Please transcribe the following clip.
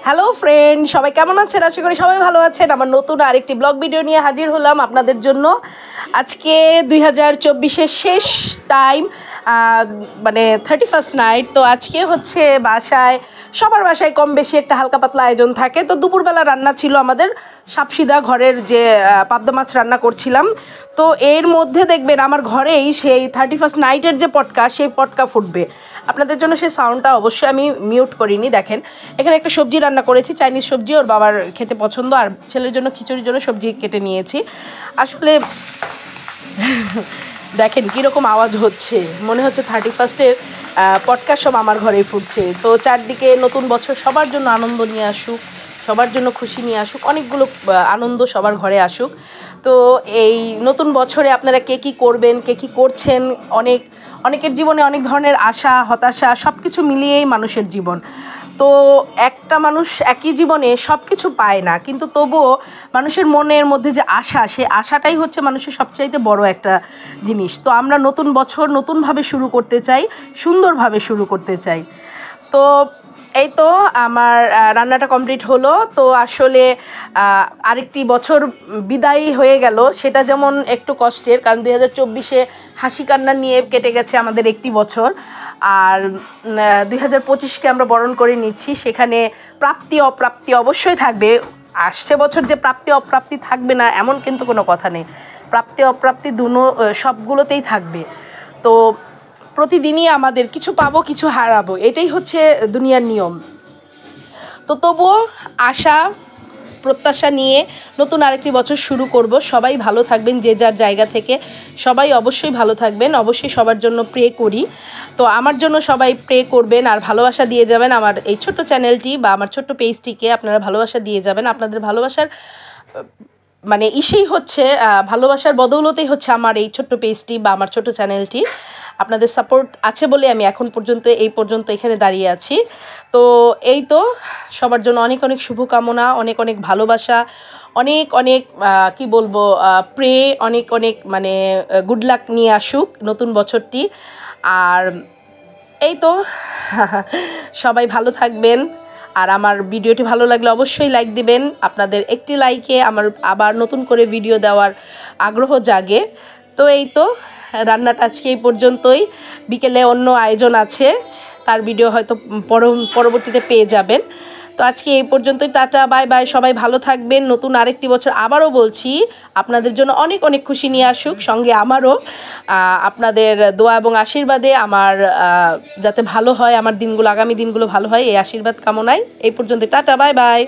Hello friend, সবাই কেমন আছেন? আশা করি সবাই ভালো আছেন। আমার নতুন আরেকটি ব্লগ ভিডিও নিয়ে হাজির হলাম আপনাদের জন্য। আজকে 2024-এর শেষ টাইম, মানে 31st নাইট। তো আজকে হচ্ছে সবার বাসায় কম বেশি একটা হালকা পাতলা আয়োজন থাকে। তো দুপুরবেলা রান্না ছিল আমাদের সাপসিদা, ঘরের যে পাবদা মাছ রান্না করছিলাম। তো এর মধ্যে দেখবেন আমার ঘরেই সেই 31st নাইটের যে পটকা, সেই পটকা ফুটবে। আপনাদের জন্য সেই সাউন্ডটা অবশ্যই আমি মিউট করিনি। দেখেন, এখানে একটা সবজি রান্না করেছি, চাইনিজ সবজি, ওর বাবার খেতে পছন্দ, আর ছেলের জন্য খিচুড়ির জন্য সবজি কেটে নিয়েছি। আসলে দেখেন কীরকম আওয়াজ হচ্ছে, মনে হচ্ছে 31স্টের পটকা সব আমার ঘরেই ফুটছে। তো চারদিকে নতুন বছর সবার জন্য আনন্দ নিয়ে আসুক, সবার জন্য খুশি নিয়ে আসুক, অনেকগুলো আনন্দ সবার ঘরে আসুক। তো এই নতুন বছরে আপনারা কে কী করবেন, কে কী করছেন, অনেকের জীবনে অনেক ধরনের আশা হতাশা সব কিছু মিলিয়েই মানুষের জীবন। তো একটা মানুষ একই জীবনে সব কিছু পায় না, কিন্তু তবুও মানুষের মনের মধ্যে যে আশা, সে আশাটাই হচ্ছে মানুষের সবচাইতে বড় একটা জিনিস। তো আমরা নতুন বছর নতুনভাবে শুরু করতে চাই, সুন্দরভাবে শুরু করতে চাই। তো এই তো আমার রান্নাটা কমপ্লিট হলো। তো আসলে আরেকটি বছর বিদায় হয়ে গেল, সেটা যেমন একটু কষ্টের, কারণ 2024-এ হাসি কান্না নিয়ে কেটে গেছে আমাদের একটি বছর। আর 2025-কে আমরা বরণ করে নিচ্ছি। সেখানে প্রাপ্তি অপ্রাপ্তি অবশ্যই থাকবে। আসছে বছর যে প্রাপ্তি অপ্রাপ্তি থাকবে না এমন কিন্তু কোনো কথা নেই। প্রাপ্তি অপ্রাপ্তি সবগুলোতেই থাকবে। তো প্রতিদিনই আমাদের কিছু পাবো, কিছু হারাবো, এটাই হচ্ছে দুনিয়ার নিয়ম। তো তবুও আশা প্রত্যাশা নিয়ে নতুন আরেকটি বছর শুরু করব। সবাই ভালো থাকবেন, যে যার জায়গা থেকে সবাই অবশ্যই ভালো থাকবেন। অবশ্যই সবার জন্য প্রে করি। তো আমার জন্য সবাই প্রে করবেন আর ভালোবাসা দিয়ে যাবেন। আমার এই ছোট্ট চ্যানেলটি বা আমার ছোট্ট পেজটিকে আপনারা ভালোবাসা দিয়ে যাবেন। আপনাদের ভালোবাসার মানে হচ্ছে ভালোবাসার বদৌলতেই হচ্ছে আমার এই ছোট্ট পেজটি বা আমার ছোট চ্যানেলটি। আপনাদের সাপোর্ট আছে বলে আমি এখন পর্যন্ত এই পর্যন্ত এখানে দাঁড়িয়ে আছি। তো এই তো সবার জন্য অনেক অনেক শুভকামনা, অনেক অনেক ভালোবাসা, অনেক অনেক কি বলবো, প্রে, অনেক অনেক মানে গুড লাক নিয়ে আসুক নতুন বছরটি। আর এই তো সবাই ভালো থাকবেন। আর আমার ভিডিওটি ভালো লাগলে অবশ্যই লাইক দিবেন। আপনাদের একটি লাইকে আমার আবার নতুন করে ভিডিও দেওয়ার আগ্রহ জাগে। তো এই তো রান্নাটা আজকে এই পর্যন্তই। বিকেলে অন্য আয়োজন আছে, তার ভিডিও হয়তো পরবর্তীতে পেয়ে যাবেন। তো আজকে এই পর্যন্তই। Tata, bye bye. সবাই ভালো থাকবেন। নতুন আরেকটি বছর আবারও বলছি আপনাদের জন্য অনেক অনেক খুশি নিয়ে আসুক, সঙ্গে আমারও। আপনাদের দোয়া এবং আশীর্বাদে আমার যাতে ভালো হয়, আমার দিনগুলো, আগামী দিনগুলো ভালো হয়, এই আশীর্বাদ কামনায় এই পর্যন্ত। Tata, bye bye.